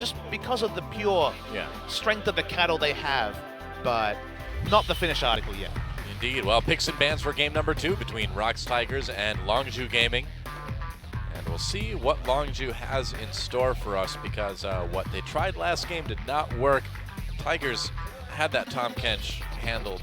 just because of the pure strength of the cattle they have, but not the finished article yet. Indeed. Well, picks and bans for game number 2 between ROX Tigers and Longzhu Gaming. And we'll see what Longzhu has in store for us, because what they tried last game did not work. Tigers had that Tahm Kench handled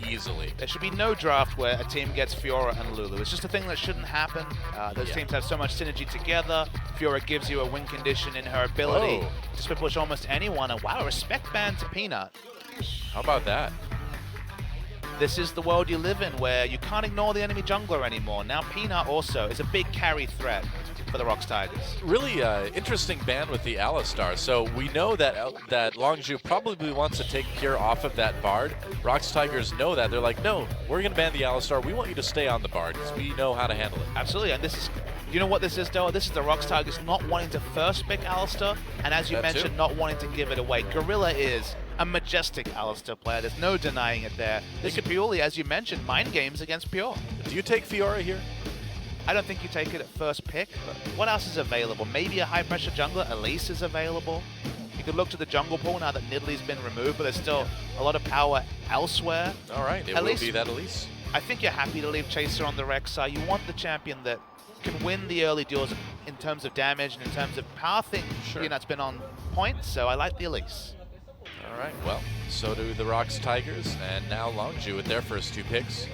easily. There should be no draft where a team gets Fiora and Lulu. It's just a thing that shouldn't happen. Those teams have so much synergy together. Fiora gives you a win condition in her ability to split push almost anyone. And wow, respect ban to Peanut. How about that? This is the world you live in, where you can't ignore the enemy jungler anymore. Now Peanut also is a big carry threat for the ROX Tigers. Really interesting ban with the Alistar. So we know that Longzhu probably wants to take Pure off of that Bard. ROX Tigers know that. They're like, no, we're going to ban the Alistar. We want you to stay on the Bard because we know how to handle it. Absolutely, and this is, you know what this is, though? This is the ROX Tigers not wanting to first pick Alistar, and as you mentioned, not wanting to give it away. Gorilla is a majestic Alistar player. There's no denying it there. This is purely, as you mentioned, mind games against Pure. Do you take Fiora here? I don't think you take it at first pick, but what else is available? Maybe a high-pressure jungler. Elise is available. You could look to the jungle pool now that Nidalee's been removed, but there's still a lot of power elsewhere. All right, it will be that Elise. I think you're happy to leave Chaser on the Rex side. You want the champion that can win the early duels in terms of damage and in terms of power thing. Peanut's been on point, so I like the Elise. All right, well, so do the ROX Tigers, and now Longzhu with their first 2 picks.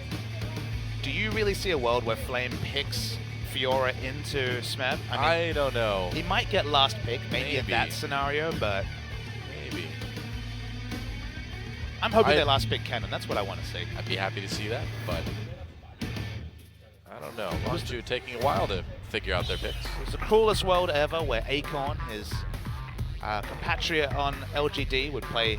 Do you really see a world where Flame picks Fiora into Smeb? I don't know. He might get last pick, maybe in that scenario, but maybe. I'm hoping they last pick Kennen. That's what I want to see. I'd be happy to see that, but I don't know. Longzhu taking a while to figure out their picks. It's the cruelest world ever, where Acorn, his compatriot on LGD, would play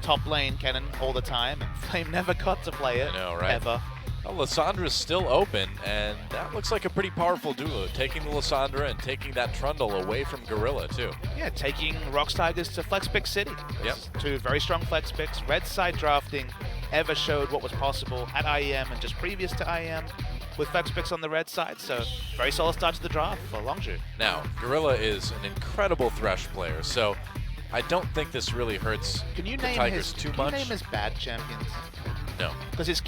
top lane Kennen all the time, and Flame never got to play it. I know, right? Ever. Well, Lyssandra's still open, and that looks like a pretty powerful duo, taking the Lysandra and taking that Trundle away from Gorilla, too. Yeah, taking ROX Tigers to flex pick City. Yep. 2 very strong flex picks. Red side drafting ever showed what was possible at IEM and just previous to IEM with flex picks on the red side, so very solid start to the draft for Longzhu. Now, Gorilla is an incredible Thresh player, so I don't think this really hurts the Tigers too much. Can you name his bad champions? No. Because his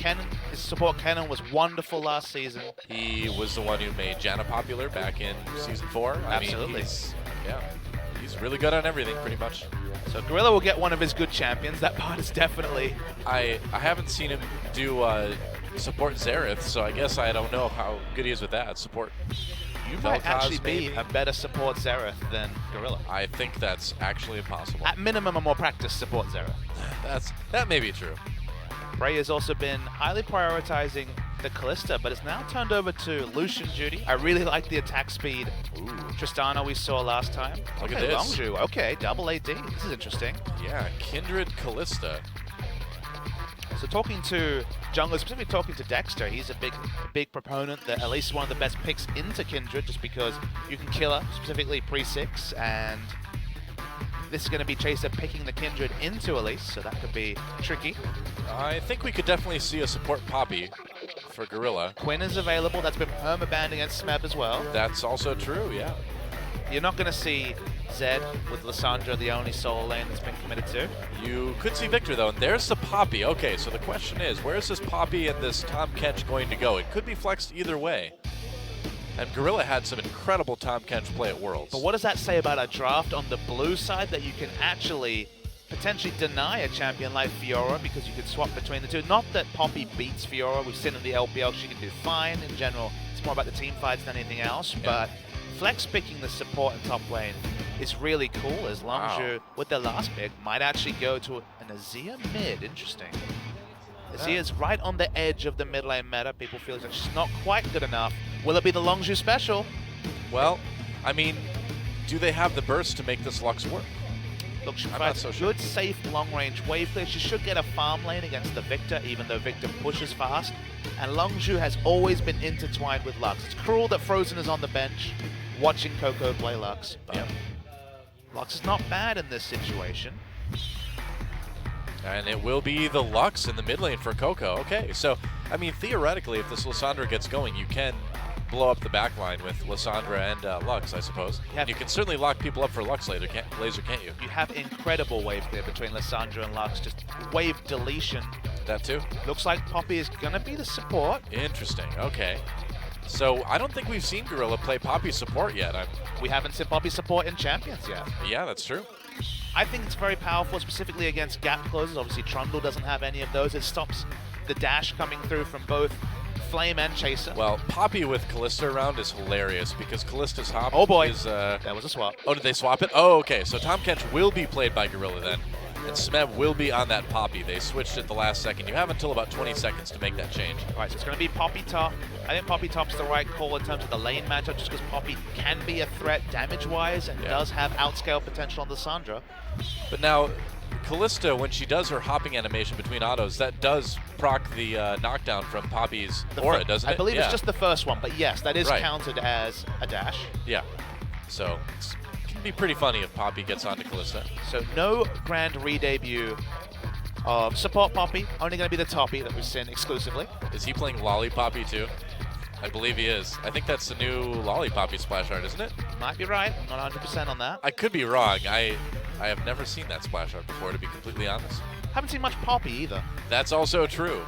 support Kennen was wonderful last season. He was the one who made Janna popular back in Season 4. Absolutely. I mean, he's really good on everything, pretty much. So Gorilla will get one of his good champions. That part is definitely... I haven't seen him do support Xerath, so I guess I don't know how good he is with that. Support You might actually be a better support Xerath than Gorilla. I think that's actually impossible. At minimum, a more practiced support Xerath. That may be true. Bray has also been highly prioritizing the Kalista, but it's now turned over to Lucian duty. I really like the attack speed. Tristana we saw last time. Look at this. Longzhu, okay, double AD. This is interesting. Yeah, Kindred Kalista. So talking to junglers, specifically talking to Dexter, he's a big proponent that at least one of the best picks into Kindred, just because you can kill her, specifically pre-6, and this is going to be Chaser picking the Kindred into Elise, so that could be tricky. I think we could definitely see a support Poppy for Gorilla. Quinn is available. That's been perma-banned against Smeb as well. That's also true, yeah. You're not going to see Zed with Lysandra, the only solo lane that's been committed to. You could see Victor, though, and there's the Poppy. Okay, so the question is, where's this Poppy and this Tahm Kench going to go? It could be flexed either way. And Gorilla had some incredible Tahm Kench play at Worlds. But what does that say about a draft on the blue side, that you can actually potentially deny a champion like Fiora because you could swap between the two? Not that Poppy beats Fiora. We've seen in the LPL she can do fine. In general, it's more about the team fights than anything else. Yeah. But flex picking the support in top lane is really cool, as Longzhu, with their last pick, might actually go to an Azir mid. Interesting. Azir's right on the edge of the mid lane meta. People feel like she's not quite good enough. Will it be the Longzhu special? Well, I mean, do they have the burst to make this Lux work? Look, she provides good, safe, long-range wave clear. She should get a farm lane against the Victor, even though Victor pushes fast. And Longzhu has always been intertwined with Lux. It's cruel that Frozen is on the bench watching Coco play Lux. But Lux is not bad in this situation. And it will be the Lux in the mid lane for Coco. Okay, so, I mean, theoretically, if this Lysandra gets going, you can blow up the back line with Lissandra and Lux, I suppose. And you can certainly lock people up for Lux laser, can't you? You have incredible wave clear between Lissandra and Lux, just wave deletion. That too? Looks like Poppy is going to be the support. Interesting, okay. So I don't think we've seen Gorilla play Poppy support yet. We haven't seen Poppy support in Champions yet. Yeah, that's true. I think it's very powerful, specifically against gap closes. Obviously, Trundle doesn't have any of those. It stops the dash coming through from both Flame and Chaser. Well, Poppy with Kalista around is hilarious because Kalista's hop is... that was a swap. Oh, did they swap it? Oh, okay. So Tahm Kench will be played by Gorilla then, and Smev will be on that Poppy. They switched at the last second. You have until about 20 seconds to make that change. All right, so it's going to be Poppy top. I think Poppy top's the right call in terms of the lane matchup, just because Poppy can be a threat damage-wise and does have outscale potential on the Sandra. But now, Kalista, when she does her hopping animation between autos, that does proc the knockdown from Poppy's aura, doesn't it? I believe it's just the first one, but yes, that is counted as a dash. Yeah, so it can be pretty funny if Poppy gets onto Kalista. So no grand re-debut of support Poppy, only going to be the toppy that we've seen exclusively. Is he playing Lollipoppy too? I believe he is. I think that's the new Lollipoppy splash art, isn't it? Might be right. I'm not 100% on that. I could be wrong. I have never seen that splash art before, to be completely honest. Haven't seen much Poppy either. That's also true.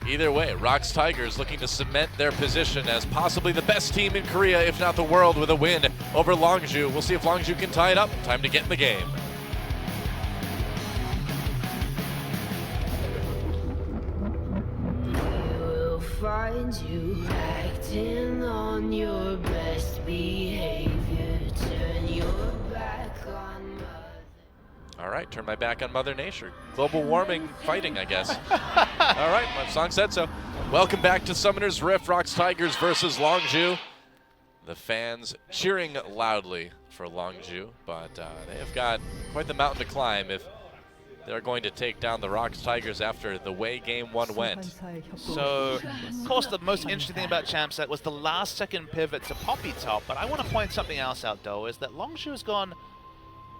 Either way, ROX Tigers looking to cement their position as possibly the best team in Korea, if not the world, with a win over Longzhu. We'll see if Longzhu can tie it up. Time to get in the game. Find you acting on your best behavior. Turn your back on Mother. All right, turn my back on Mother Nature. Global warming fighting, I guess. All right, my song said so. Welcome back to Summoner's Rift, ROX Tigers versus Longzhu. The fans cheering loudly for Longzhu, but they have got quite the mountain to climb if they're going to take down the ROX Tigers after the way Game 1 went. So, of course, the most interesting thing about Champ Set was the last second pivot to Poppy top, but I want to point something else out, though, is that Longzhu has gone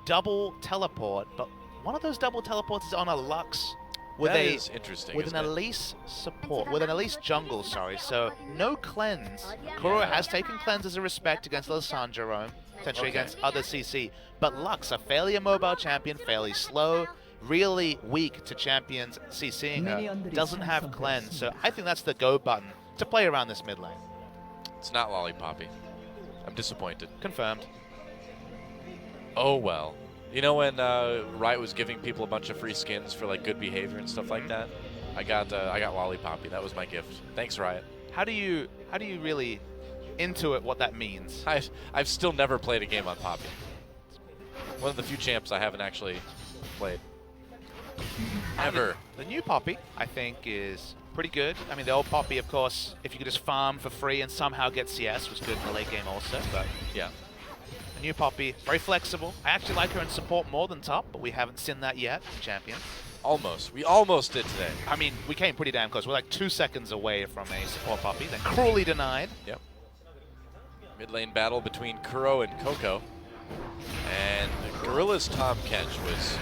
double teleport, but one of those double teleports is on a Lux with that is interesting, with an Elise support, with an Elise jungle, sorry, so no cleanse. Kuro has taken cleanse as a respect against Lissandra Roam, potentially against other CC, but Lux, a fairly immobile champion, fairly slow, really weak to champions CCing her, doesn't have cleanse, so I think that's the go button to play around this mid lane. It's not Lollipoppy. I'm disappointed. Confirmed. Oh well. You know when Riot was giving people a bunch of free skins for like good behavior and stuff like that? I got Lollipoppy. That was my gift. Thanks, Riot. How do you really intuit what that means? I've still never played a game on Poppy. One of the few champs I haven't actually played. Ever. The new Poppy, I think, is pretty good. I mean, the old Poppy, of course, if you could just farm for free and somehow get CS, was good in the late game also, but yeah. The new Poppy, very flexible. I actually like her in support more than top, but we haven't seen that yet in Champions. Almost. We almost did today. I mean, we came pretty damn close. We're like 2 seconds away from a support Poppy, then cruelly denied. Yep. Mid lane battle between Kuro and Coco. And Gorilla's Tahm Kench was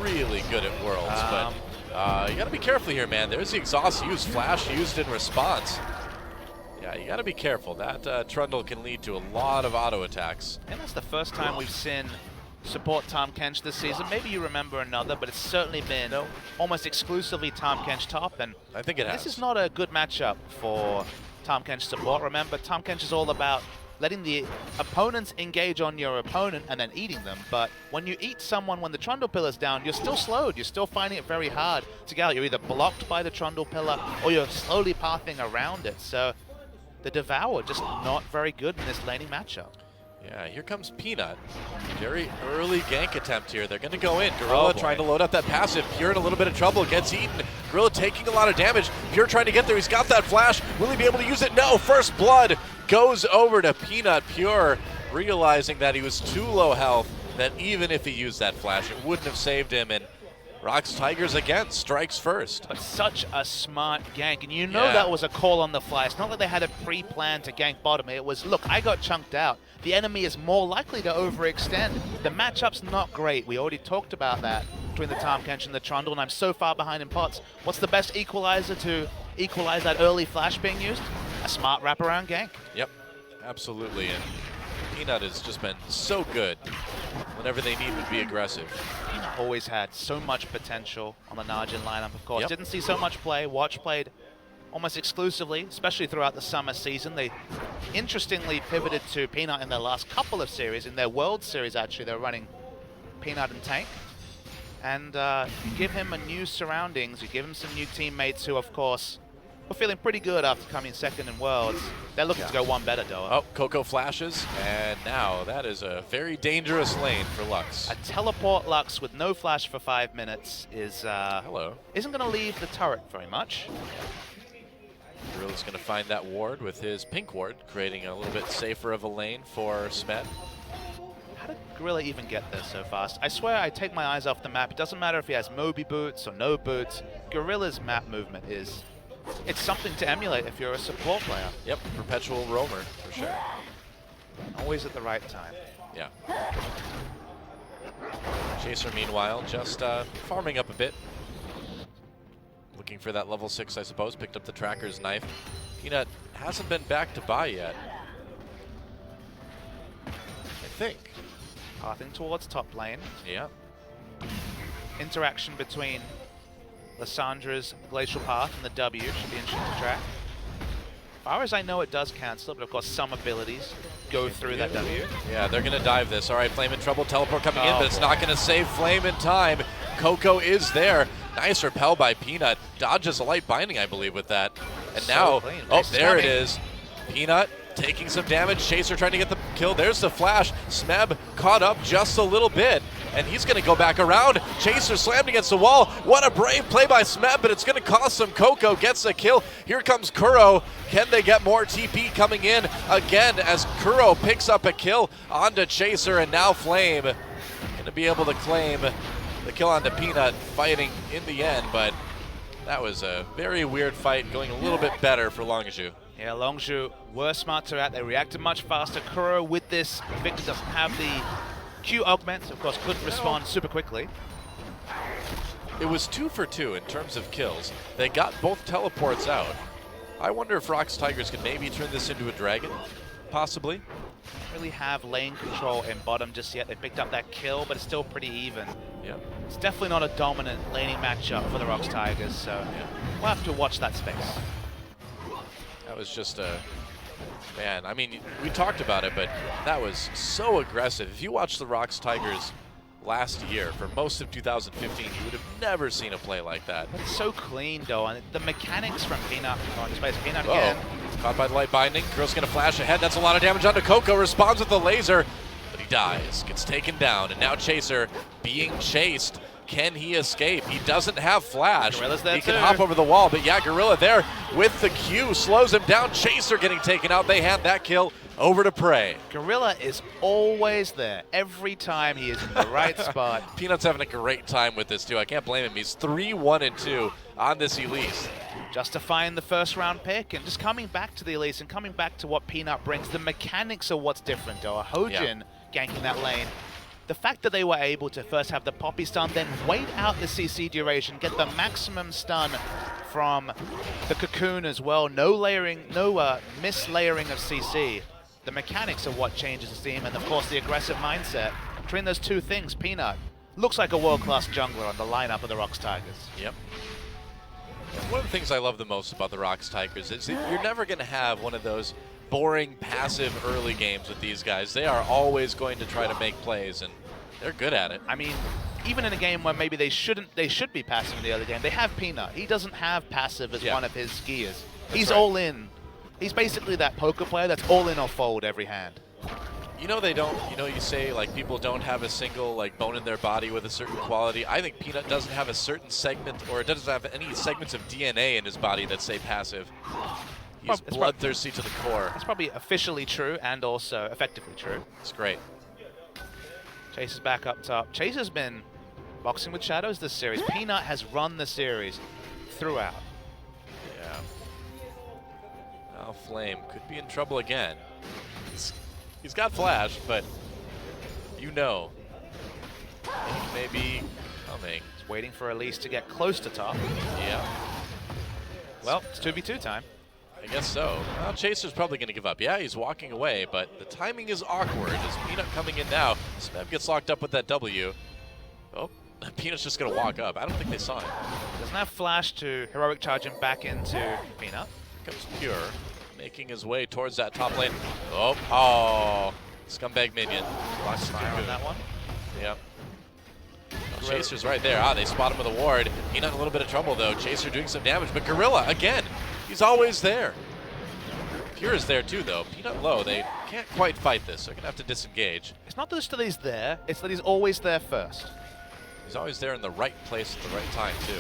really good at Worlds, but you gotta be careful here, man. There's the exhaust used, flash used in response. Yeah, you gotta be careful. That Trundle can lead to a lot of auto attacks. And that's the first time we've seen support Tahm Kench this season. Maybe you remember another, but it's certainly been almost exclusively Tahm Kench top, and I think it has. This is not a good matchup for Tahm Kench support. Remember, Tahm Kench is all about letting the opponents engage on your opponent and then eating them. But when you eat someone when the Trundle Pillar's down, you're still slowed. You're still finding it very hard to get out. You're either blocked by the Trundle Pillar or you're slowly pathing around it. So the Devour just not very good in this laning matchup. Yeah, here comes Peanut. Very early gank attempt here. They're going to go in. Gorilla trying to load up that passive. Pure in a little bit of trouble. Gets eaten. Gorilla taking a lot of damage. Pure trying to get there. He's got that flash. Will he be able to use it? No. First blood goes over to Peanut. Pure realizing that he was too low health, that even if he used that flash, it wouldn't have saved him. And ROX Tigers again strikes first. But such a smart gank, and you know that was a call on the fly. It's not like they had a pre-plan to gank bottom. It was, look, I got chunked out. The enemy is more likely to overextend. The matchup's not great. We already talked about that between the Tahm Kench and the Trundle, and I'm so far behind in pots. What's the best equalizer to equalize that early flash being used? a smart wraparound gank. Yep, absolutely. And Peanut has just been so good whenever they need to be aggressive. Peanut always had so much potential on the Najin lineup, of course. Yep. Didn't see so much play. Watch played almost exclusively, especially throughout the summer season. They interestingly pivoted to Peanut in their last couple of series. In their World Series, actually, they're running Peanut and Tank. And you give him a new surroundings, you give him some new teammates who, of course, were feeling pretty good after coming second in Worlds. They're looking to go one better, Doa. Oh, Coco flashes, and now that is a very dangerous lane for Lux. A teleport Lux with no flash for 5 minutes is isn't going to leave the turret very much. Gorilla's going to find that ward with his pink ward, creating a little bit safer of a lane for Smed. How did Gorilla even get there so fast? I swear I take my eyes off the map. It doesn't matter if he has Moby boots or no boots. Gorilla's map movement it's something to emulate if you're a support player. Yep, perpetual roamer for sure. Always at the right time. Yeah. Chaser, meanwhile, just farming up a bit. Looking for that level 6, I suppose. Picked up the Tracker's knife. Peanut hasn't been back to buy yet, I think. Pathing towards top lane. Yeah. Interaction between Lyssandra's Glacial Path and the W should be interesting to track. As far as I know, it does cancel, but of course some abilities go through that W. Yeah, they're going to dive this. All right, Flame in trouble. Teleport coming in, but it's boy. not going to save Flame in time. Coco is there. Nice repel by Peanut. Dodges a light binding, I believe, with that. And So now, clean. oh, Nice there it timing. is. Peanut taking some damage. Chaser trying to get the kill. There's the flash. Smeb caught up just a little bit, and he's going to go back around. Chaser slammed against the wall. What a brave play by Smeb, but it's going to cost him. Coco gets the kill. Here comes Kuro. Can they get more TP coming in again as Kuro picks up a kill onto Chaser, and now Flame going to be able to claim the kill onto Peanut, fighting in the end, but that was a very weird fight, going a little bit better for Longzhu. Yeah, Longzhu were smarter out. They reacted much faster. Kuro with this, Victor doesn't have the Q augment, of course, couldn't respond super quickly. It was 2 for 2 in terms of kills. They got both teleports out. I wonder if ROX Tigers could maybe turn this into a dragon, possibly. Don't really have lane control in bottom just yet. They picked up that kill, but it's still pretty even. Yeah. It's definitely not a dominant laning matchup for the ROX Tigers, so we'll have to watch that space. That was just a, man, I mean, we talked about it, but that was so aggressive. If you watch the ROX Tigers last year, for most of 2015, you would have never seen a play like that. It's so clean, though, and the mechanics from Peanut on space. Peanut again. Caught by the light binding. Girl's gonna flash ahead. That's a lot of damage onto Coco. Responds with the laser, but he dies. Gets taken down, and now Chaser being chased. Can he escape? He doesn't have flash. Gorilla's there He can too. hop over the wall, but yeah, Gorilla there with the Q slows him down. Chaser getting taken out. They hand that kill over to Prey. Gorilla is always there. Every time he is in the right spot. Peanut's having a great time with this too. I can't blame him. He's 3-1-2 on this Elise. Justifying the first round pick and just coming back to the Elise and coming back to what Peanut brings. The mechanics are what's different, though. Hojin ganking that lane. The fact that they were able to first have the Poppy stun, then wait out the CC duration, get the maximum stun from the Cocoon as well. No layering, no mislayering of CC. The mechanics are what changes the team, and of course the aggressive mindset. Between those two things, Peanut looks like a world-class jungler on the lineup of the ROX Tigers. Yep. One of the things I love the most about the ROX Tigers is that you're never going to have one of those boring, passive early games with these guys. They are always going to try to make plays, and they're good at it. I mean, even in a game where maybe they should be passive in the early game, they have Peanut. He doesn't have passive as one of his gears. He's all in. He's basically that poker player that's all in or fold every hand. You know they don't, you say like people don't have a single like bone in their body with a certain quality. I think Peanut doesn't have a certain segment, or doesn't have any segments of DNA in his body that say passive. He's bloodthirsty to the core. It's probably officially true and also effectively true. It's great. Chase is back up top. Chase has been boxing with shadows this series. Peanut has run the series throughout. Yeah. Now Flame could be in trouble again. He's got flash, but he may be coming. He's waiting for Elise to get close to top. Yeah. Well, it's 2v2 time. I guess so. Well, Chaser's probably going to give up. Yeah, he's walking away, but the timing is awkward. As Peanut coming in now, Smeb gets locked up with that W. Oh, Peanut's just going to walk up. I don't think they saw him. Doesn't have flash to heroic charge him back into Peanut. Here comes Pure, making his way towards that top lane. Oh, scumbag minion. Last fire on that one. Yep. Oh, Chaser's right there. They spot him with a ward. Peanut in a little bit of trouble, though. Chaser doing some damage, but Gorilla, again, he's always there. Pure is there, too, though. Peanut low. They can't quite fight this. They're going to have to disengage. It's not just that he's there, it's that he's always there first. He's always there in the right place at the right time, too.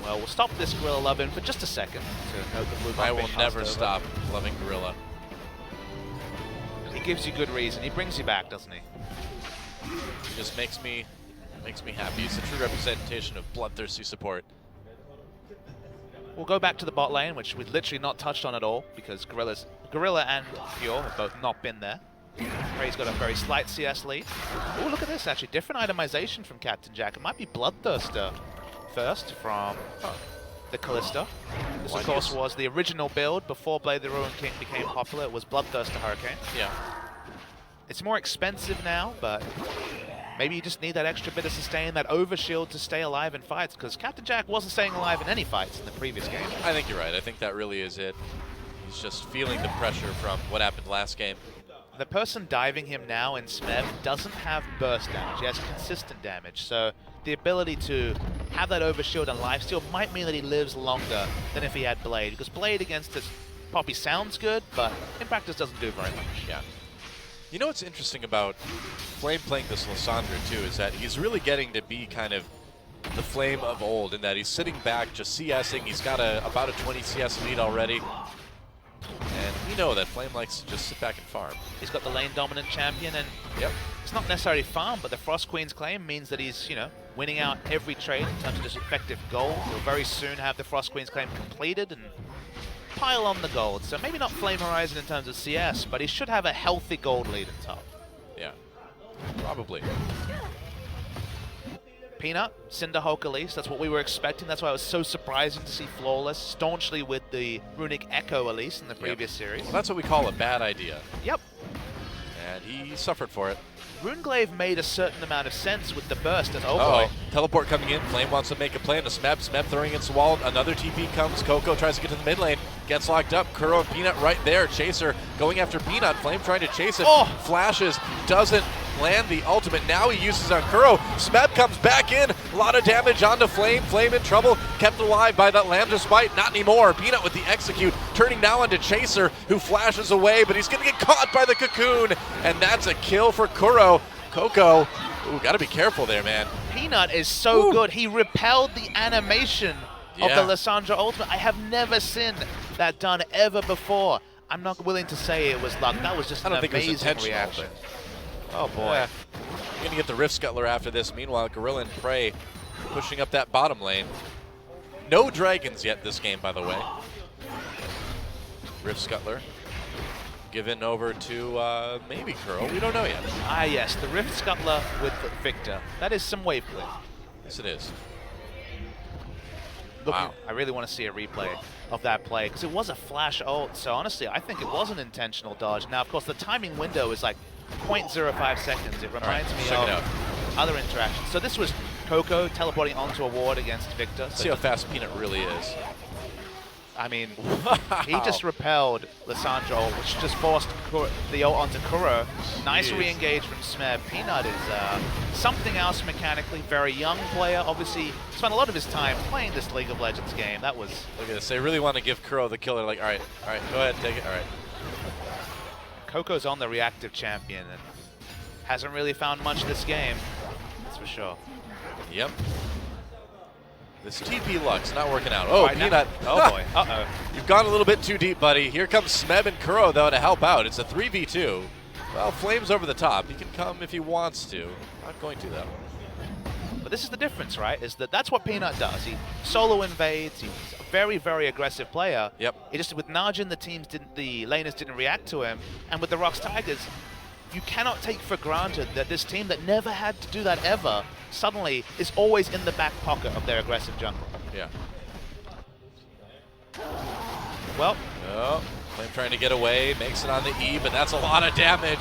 Well, we'll stop this Gorilla loving for just a second to note the blue buff I will being never passed stop loving Gorilla. He gives you good reason. He brings you back, doesn't he? He just makes me happy. He's a true representation of bloodthirsty support. We'll go back to the bot lane, which we've literally not touched on at all because Gorilla and Pure have both not been there. Ray's got a very slight CS lead. Oh, look at this, actually. Different itemization from Captain Jack. It might be Bloodthirster first from the Kalista. This, of course, was the original build before Blade the Ruin King became popular. It was Bloodthirster Hurricane. Yeah. It's more expensive now, but maybe you just need that extra bit of sustain, that overshield to stay alive in fights, because Captain Jack wasn't staying alive in any fights in the previous game. I think you're right. I think that really is it. He's just feeling the pressure from what happened last game. The person diving him now in Smeb doesn't have burst damage. He has consistent damage, so the ability to have that overshield and lifesteal might mean that he lives longer than if he had Blade, because Blade against this Poppy sounds good, but in practice doesn't do very much. Yeah. You know what's interesting about Flame playing this Lissandra too is that he's really getting to be kind of the Flame of old in that he's sitting back just CSing. He's got about a 20 CS lead already. And we know that Flame likes to just sit back and farm. He's got the lane dominant champion, and yep, it's not necessarily farm, but the Frost Queen's claim means that he's, winning out every trade in terms of just effective gold. He'll very soon have the Frost Queen's claim completed and pile on the gold. So maybe not Flame Horizon in terms of CS, but he should have a healthy gold lead in top. Yeah, probably. Peanut, Cinder Hulk Elise, that's what we were expecting. That's why it was so surprising to see Flawless staunchly with the Runic Echo Elise in the previous series. Well, that's what we call a bad idea. Yep. And he suffered for it. Runeglaive made a certain amount of sense with the burst, and oh boy. Teleport coming in, Flame wants to make a play, and Smeb throwing against the wall, another TP comes, Coco tries to get to the mid lane, gets locked up, Kuro and Peanut right there, Chaser going after Peanut, Flame trying to chase it, flashes, doesn't land the ultimate, now he uses on Kuro, Smeb comes back in, a lot of damage onto Flame, Flame in trouble, kept alive by that Lambda Spite, not anymore, Peanut with the execute, turning now onto Chaser, who flashes away, but he's gonna get caught by the cocoon, and that's a kill for Kuro. Coco, ooh, gotta be careful there, man. Peanut is so good. He repelled the animation of the Lissandra ultimate. I have never seen that done ever before. I'm not willing to say it was luck. That was just an amazing reaction. Oh boy. Yeah. You're gonna get the Rift Scuttler after this. Meanwhile, Gorilla and Prey pushing up that bottom lane. No dragons yet this game, by the way. Rift Scuttler given over to maybe Curl. We don't know yet. Ah, yes, the Rift Scuttler with Victor. That is some wave play. Yes, it is. Wow. I really want to see a replay of that play because it was a flash ult. So honestly, I think it was an intentional dodge. Now, of course, the timing window is like 0.05 seconds. It reminds me of other interactions. So this was Coco teleporting onto a ward against Victor. So see how fast Peanut really is. I mean, he just repelled Lissandra ult, which just forced the ult onto Kuro. Nice re-engage from Smeb. Peanut is something else mechanically. Very young player. Obviously, spent a lot of his time playing this League of Legends game. That was... Look at this. They really want to give Kuro the killer. Like, all right, go ahead, take it. All right. Coco's on the reactive champion and hasn't really found much this game. That's for sure. Yep. This TP Lux not working out. Oh, Peanut. Oh boy. Uh-oh. You've gone a little bit too deep, buddy. Here comes Smeb and Kuro, though, to help out. It's a 3v2. Well, Flame's over the top. He can come if he wants to. Not going to, though. But this is the difference, right? Is that that's what Peanut does. He solo invades. He's a very, very aggressive player. Yep. It just with Najin, the laners didn't react to him, and with the ROX Tigers, you cannot take for granted that this team that never had to do that ever suddenly is always in the back pocket of their aggressive jungle. Yeah. Well, oh, Flame trying to get away, makes it on the E, but that's a lot of damage.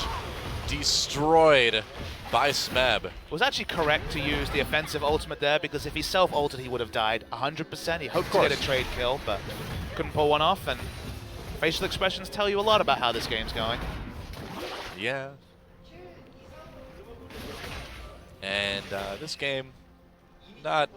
Destroyed by Smeb. was actually correct to use the offensive ultimate there, because if he self-ulted, he would have died 100%. He hoped to get a trade kill, but couldn't pull one off, and facial expressions tell you a lot about how this game's going. Yeah. And this game, not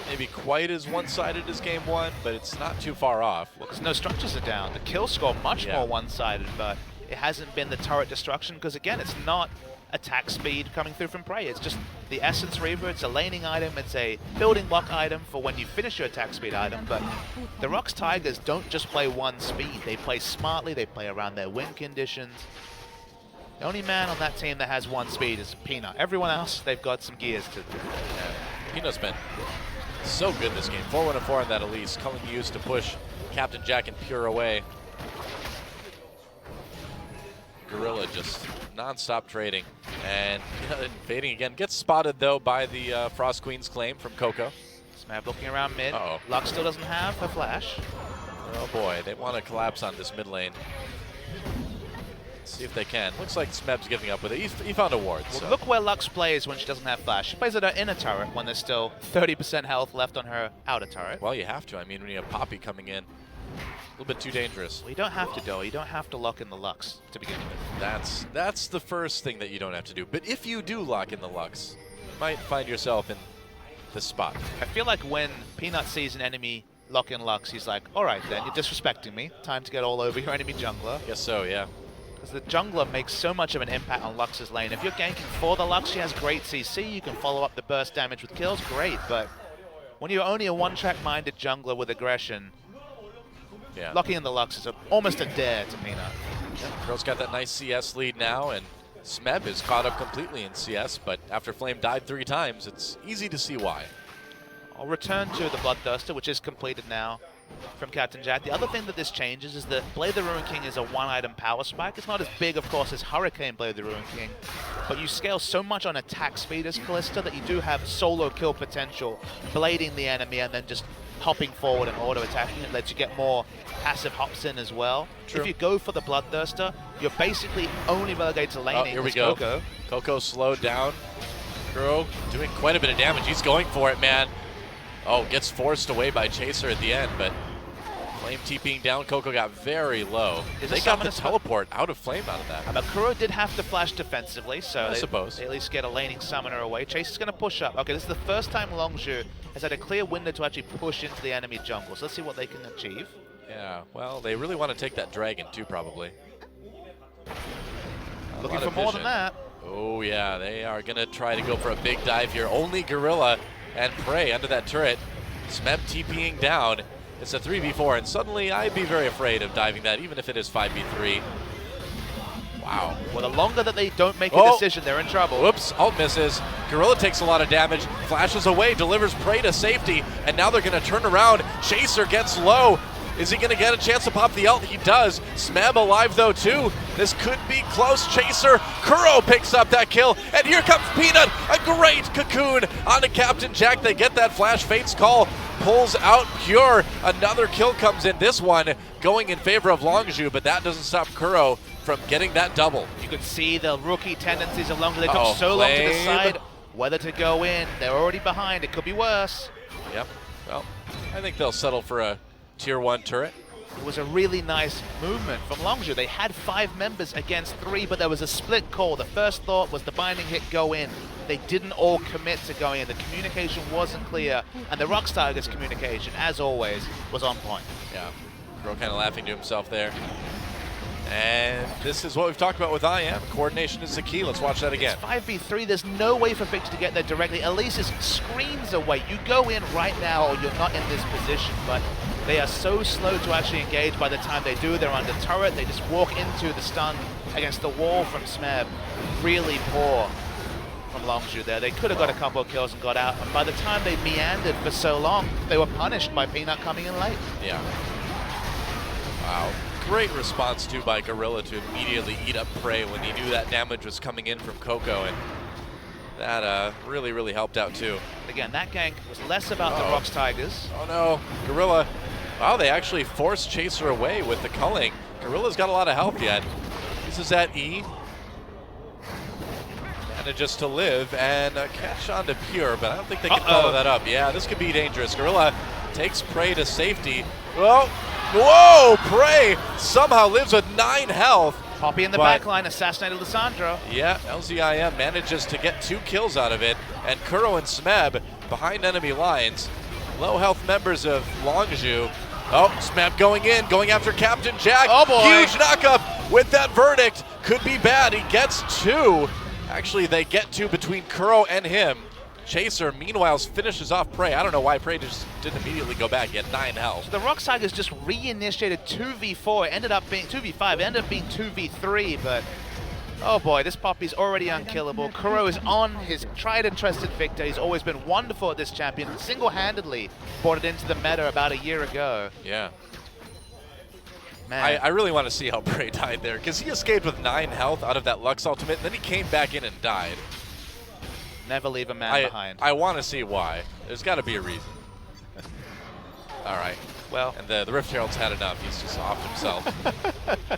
maybe quite as one-sided as game one, but it's not too far off. Well, because no structures are down. The kill score much more one-sided, but it hasn't been the turret destruction, because again, it's not attack speed coming through from Prey. It's just the Essence Reaver. It's a laning item. It's a building block item for when you finish your attack speed item. But the ROX Tigers don't just play one speed. They play smartly. They play around their win conditions. The only man on that team that has one speed is Peanut. Everyone else, they've got some gears to do. Yeah. Peanut's been so good this game. 4-1-4 on that Elise. Culling used to push Captain Jack and Pure away. Gorilla just non-stop trading. And invading again. Gets spotted, though, by the Frost Queen's claim from Coco. Smeb looking around mid. Uh-oh. Lux still doesn't have her flash. Oh, boy. They want to collapse on this mid lane. See if they can. Looks like Smeb's giving up with it. He found a ward. Well, so. look where Lux plays when she doesn't have flash. She plays at her inner turret when there's still 30% health left on her outer turret. Well, you have to. I mean, when you have Poppy coming in, a little bit too dangerous. Well, you don't have to, though. You don't have to lock in the Lux to begin with. That's the first thing that you don't have to do. But if you do lock in the Lux, you might find yourself in this spot. I feel like when Peanut sees an enemy lock in Lux, he's like, all right, then, you're disrespecting me. Time to get all over your enemy jungler. Guess so, yeah. Because the jungler makes so much of an impact on Lux's lane. If you're ganking for the Lux, she has great CC. You can follow up the burst damage with kills, great. But when you're only a one-track-minded jungler with aggression, locking in the Lux is almost a dare to Peanut. Yeah, Girl's got that nice CS lead now, and Smeb is caught up completely in CS, but after Flame died 3 times, it's easy to see why. I'll return to the Bloodthirster, which is completed now from Captain Jack. The other thing that this changes is that Blade the Ruin King is a one-item power spike. It's not as big, of course, as Hurricane Blade the Ruin King, but you scale so much on attack speed as Kalista that you do have solo kill potential, blading the enemy and then just hopping forward and auto-attacking. It lets you get more passive hops in as well. True. If you go for the Bloodthirster, you're basically only relegated to laning. Oh, here we go. Coco. Coco slowed down. Kuro doing quite a bit of damage. He's going for it, man. Oh, gets forced away by Chaser at the end, but Flame TPing down. Coco got very low. They got the teleport out of Flame out of that. But Kuro did have to flash defensively, so I suppose they at least get a laning summoner away. Chaser's going to push up. Okay, this is the first time Longzhu has had a clear window to actually push into the enemy jungle. So let's see what they can achieve. Yeah, well, they really want to take that dragon too, probably. Looking for more than that. Oh, yeah, they are going to try to go for a big dive here. Only Gorilla and Prey under that turret. Smeb TPing down. It's a 3v4, and suddenly I'd be very afraid of diving that, even if it is 5v3. Wow. Well, the longer that they don't make a decision, they're in trouble. Whoops, ult misses. Gorilla takes a lot of damage, flashes away, delivers Prey to safety, and now they're going to turn around. Chaser gets low. Is he going to get a chance to pop the ult? He does. Smeb alive, though, too. This could be close. Chaser. Kuro picks up that kill. And here comes Peanut. A great cocoon onto Captain Jack. They get that flash. Fate's Call pulls out Pure. Another kill comes in. This one going in favor of Longzhu, but that doesn't stop Kuro from getting that double. You could see the rookie tendencies of Longzhu. They took so long to decide whether to go in. They're already behind. It could be worse. Yep. Well, I think they'll settle for a Tier 1 turret. It was a really nice movement from Longzhu. They had 5 members against 3, but there was a split call. The first thought was the binding hit go in. They didn't all commit to going in. The communication wasn't clear, and the ROX Tigers' communication, as always, was on point. Yeah, Bro kind of laughing to himself there. And this is what we've talked about with IM. Coordination is the key. Let's watch that again. It's 5v3. There's no way for Victor to get there directly. Elise is screams away. You go in right now or you're not in this position, but they are so slow to actually engage. By the time they do, they're under turret. They just walk into the stun against the wall from Smeb. Really poor from Longzhu there. They could have got a couple of kills and got out. And by the time they meandered for so long, they were punished by Peanut coming in late. Yeah. Wow. Great response, too, by Gorilla to immediately eat up Prey when he knew that damage was coming in from Coco. And that really, really helped out, too. Again, that gank was less about the ROX Tigers. Oh, no. Gorilla Wow, they actually forced Chaser away with the culling. Gorilla's got a lot of health yet. This is at E. Manages to live and catch on to Pure, but I don't think they can follow that up. Yeah, this could be dangerous. Gorilla takes Prey to safety. Whoa, whoa, Prey somehow lives with 9 health. Poppy in the backline, assassinated Lissandro. Yeah, LZIM manages to get 2 kills out of it, and Kuro and Smeb behind enemy lines. Low health members of Longzhu. Oh, Smeb going in, going after Captain Jack. Oh boy. Huge knockup with that verdict. Could be bad. He gets 2. Actually, they get 2 between Kuro and him. Chaser, meanwhile, finishes off Prey. I don't know why Prey just didn't immediately go back. He had 9 health. So the ROX Tigers just reinitiated 2v4. It ended up being 2v5. It ended up being 2v3, but oh boy, this Poppy's already unkillable. Kuro is on his tried and trusted Victor. He's always been wonderful at this champion. Single-handedly brought it into the meta about a year ago. Yeah. Man. I really want to see how Prey died there, because he escaped with 9 health out of that Lux ultimate, and then he came back in and died. Never leave a man behind. I want to see why. There's got to be a reason. All right. Well, and the Rift Herald's had enough. He's just off himself.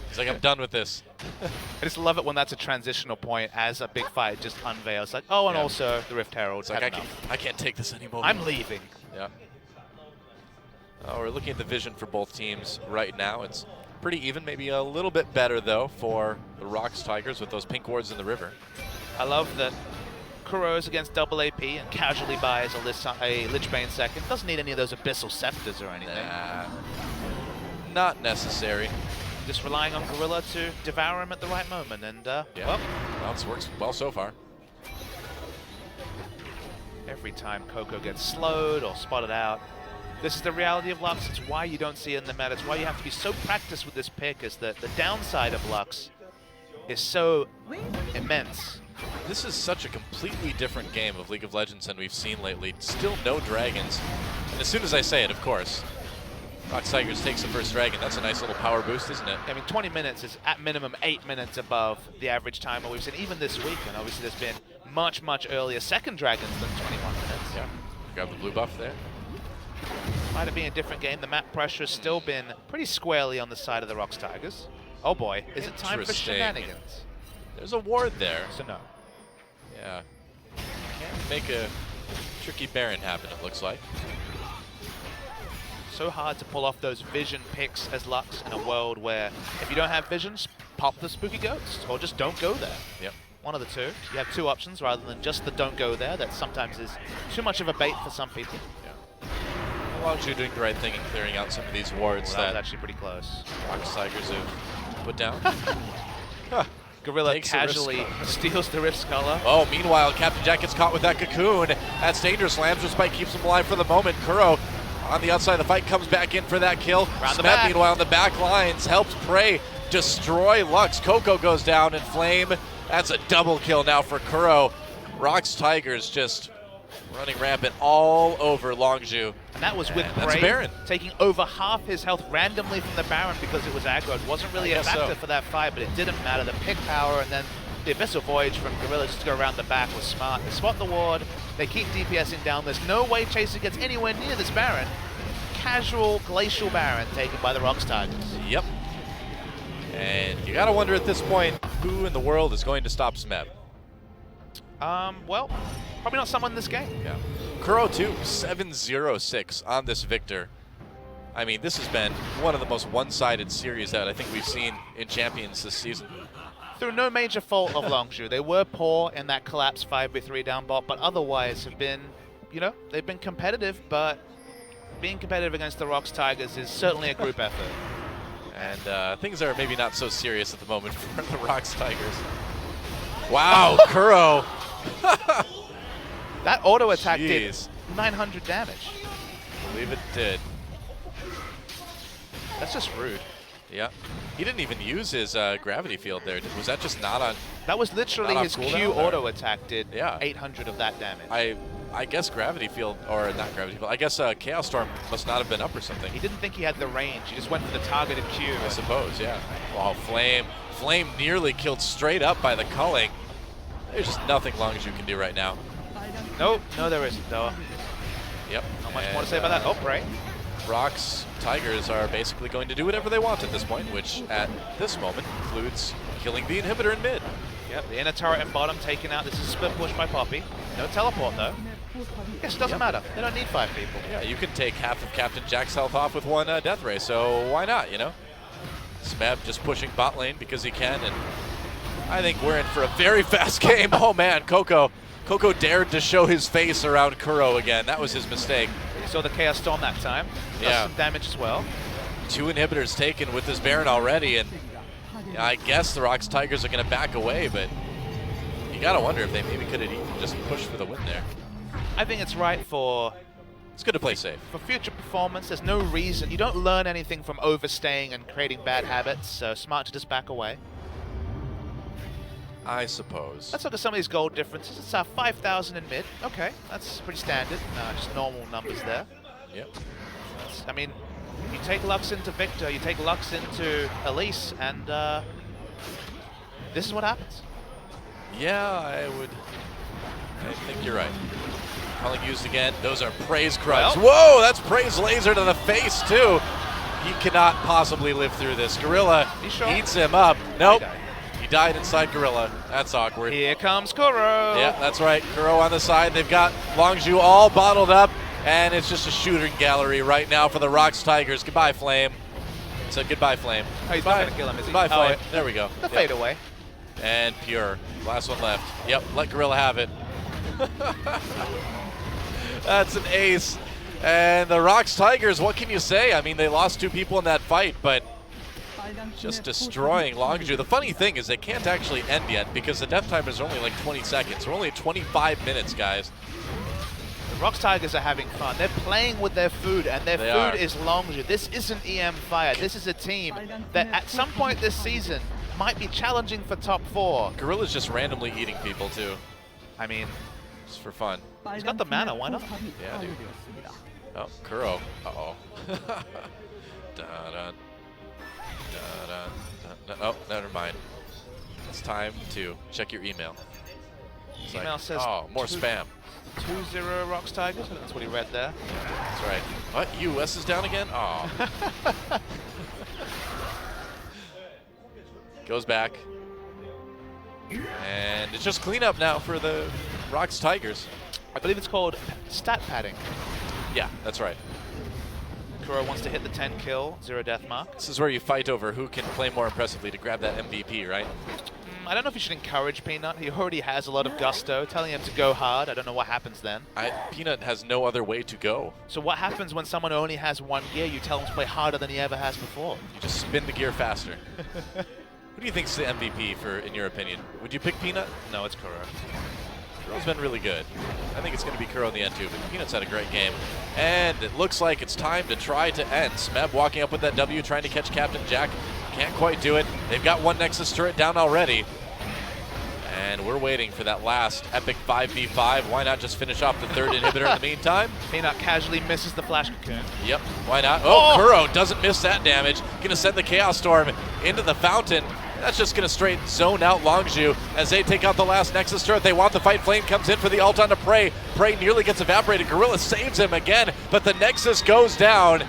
He's like, I'm done with this. I just love it when that's a transitional point as a big fight just unveils. Like, oh, and also the Rift Herald. It's like, I can't take this anymore. I'm leaving. Yeah. Oh, we're looking at the vision for both teams right now. It's pretty even, maybe a little bit better, though, for the ROX Tigers with those pink wards in the river. I love that Kuro's against double AP and casually buys a Lichbane second. Doesn't need any of those Abyssal Scepters or anything. Nah, not necessary. Just relying on Gorilla to devour him at the right moment, and well, this works well so far. Every time Coco gets slowed or spotted out, this is the reality of Lux. It's why you don't see it in the meta. It's why you have to be so practiced with this pick, is that the downside of Lux is so immense. This is such a completely different game of League of Legends than we've seen lately. Still no dragons. And as soon as I say it, of course, ROX Tigers takes the first dragon. That's a nice little power boost, isn't it? I mean, 20 minutes is at minimum 8 minutes above the average timer we've seen even this week. And obviously there's been much, much earlier second dragons than 21 minutes. Yeah. Grab the blue buff there. Might have been a different game. The map pressure has still been pretty squarely on the side of the ROX Tigers. Oh boy, is it time for shenanigans? There's a ward there. So no. Yeah. Can't make a tricky Baron happen, it looks like. So hard to pull off those vision picks as Lux in a world where if you don't have visions, pop the Spooky Ghost, or just don't go there. Yep. One of the two. You have 2 options rather than just the don't go there. That sometimes is too much of a bait for some people. Yeah. Longzhu doing the right thing and clearing out some of these wards that was actually pretty close. ROX Tigers have put down. Gorilla casually steals the Rift Scholar. Oh, meanwhile, Captain Jack gets caught with that cocoon. That's dangerous. Lamb's Spike keeps him alive for the moment. Kuro on the outside of the fight comes back in for that kill. Smeb, meanwhile, in the back lines, helps Prey destroy Lux. Coco goes down in flame. That's a double kill now for Kuro. ROX Tigers just running rampant all over Longzhu. And that was with Prey taking over half his health randomly from the Baron because it was aggroed. Wasn't really a factor for that fight, but it didn't matter. The pick power and then the Abyssal Voyage from Gorilla just to go around the back was smart. They spot the ward, they keep DPSing down. There's no way Chaser gets anywhere near this Baron. Casual Glacial Baron taken by the ROX Tigers. Yep. And you gotta wonder at this point, who in the world is going to stop Smeb? Well, probably not someone in this game. Yeah. Kuro too, 7-0-6 on this Victor. I mean, this has been one of the most one-sided series that I think we've seen in Champions this season. Through no major fault of Longzhu. They were poor in that collapse 5v3 down bot, but otherwise have been, you know, they've been competitive, but being competitive against the ROX Tigers is certainly a group effort. And things are maybe not so serious at the moment for the ROX Tigers. Wow, Kuro. That auto attack did 900 damage. I believe it did. That's just rude. Yeah. He didn't even use his gravity field there. Was that just not on? That was literally his Q auto attack did 800 of that damage. I guess gravity field, or not gravity field, I guess Chaos Storm must not have been up or something. He didn't think he had the range. He just went for the targeted Q. I suppose, yeah. Wow, Flame nearly killed straight up by the culling. There's just nothing Longzhu can do right now. Nope, no there isn't though. Yep. Not much more to say about that. Oh, Prey. ROX Tigers are basically going to do whatever they want at this point, which at this moment includes killing the inhibitor in mid. Yep, the inner turret and bottom taken out. This is a split push by Poppy. No teleport though. I guess it doesn't matter. They don't need 5 people. Yeah, you can take half of Captain Jack's health off with one death ray, so why not, you know? Smeb just pushing bot lane because he can, and I think we're in for a very fast game. Oh man, Coco dared to show his face around Kuro again. That was his mistake. You saw the Chaos Storm that time. Does some damage as well. 2 inhibitors taken with this Baron already, and I guess the ROX Tigers are going to back away, but you got to wonder if they maybe could have even just pushed for the win there. I think it's right for... It's good to play safe. For future performance, there's no reason. You don't learn anything from overstaying and creating bad habits, so smart to just back away. I suppose. Let's look at some of these gold differences. It's 5,000 in mid. Okay, that's pretty standard. Just normal numbers there. Yep. I mean, you take Lux into Victor, you take Lux into Elise, and this is what happens. Yeah, I think you're right. Calling used again. Those are praise grubs. Well, whoa, that's praise laser to the face too. He cannot possibly live through this. Gorilla eats him up. Nope. He died inside Gorilla. That's awkward. Here comes Kuro. Yeah, that's right. Kuro on the side. They've got Longzhu all bottled up, and it's just a shooting gallery right now for the ROX Tigers. Goodbye, Flame. So goodbye, Flame. Oh, he's not going to kill him, is he? Goodbye, Flame. Yeah. There we go. The fade away. And Pure. Last one left. Yep, let Gorilla have it. That's an ace. And the ROX Tigers, what can you say? I mean, they lost 2 people in that fight, but just destroying Longzhu. The funny thing is they can't actually end yet because the death time is only like 20 seconds. We're only at 25 minutes, guys. The ROX Tigers are having fun. They're playing with their food, and their food is Longzhu. This isn't EM Fire. This is a team that at some point this season might be challenging for top 4. Gorilla's just randomly eating people too. I mean, just for fun. He's got the mana, why not? Yeah, dude. Oh, Kuro. Uh-oh. Da-dun. Da-dun. Da-dun. Oh, never mind. It's time to check your email. It's email like, says oh, more spam. 2-0 ROX Tigers. I think that's what he read there. That's right. What? US is down again? Oh. Goes back. And it's just cleanup now for the ROX Tigers. I believe it's called stat padding. Yeah, that's right. Kuro wants to hit the 10 kill, 0 death mark. This is where you fight over who can play more impressively to grab that MVP, right? I don't know if you should encourage Peanut. He already has a lot of gusto. Telling him to go hard, I don't know what happens then. Peanut has no other way to go. So what happens when someone only has 1 gear? You tell him to play harder than he ever has before. You just spin the gear faster. Who do you think's the MVP in your opinion? Would you pick Peanut? No, it's Kuro. Kuro's been really good. I think it's going to be Kuro in the end too, but Peanut's had a great game. And it looks like it's time to try to end. Smeb walking up with that W, trying to catch Captain Jack. Can't quite do it. They've got 1 Nexus turret down already. And we're waiting for that last epic 5v5. Why not just finish off the 3rd inhibitor in the meantime? Peanut casually misses the flash cocoon. Yep, why not? Oh, Kuro doesn't miss that damage. Gonna send the Chaos Storm into the fountain. That's just gonna straight zone out Longzhu as they take out the last Nexus turret. They want the fight. Flame comes in for the ult onto Prey. Prey nearly gets evaporated. Gorilla saves him again, but the Nexus goes down.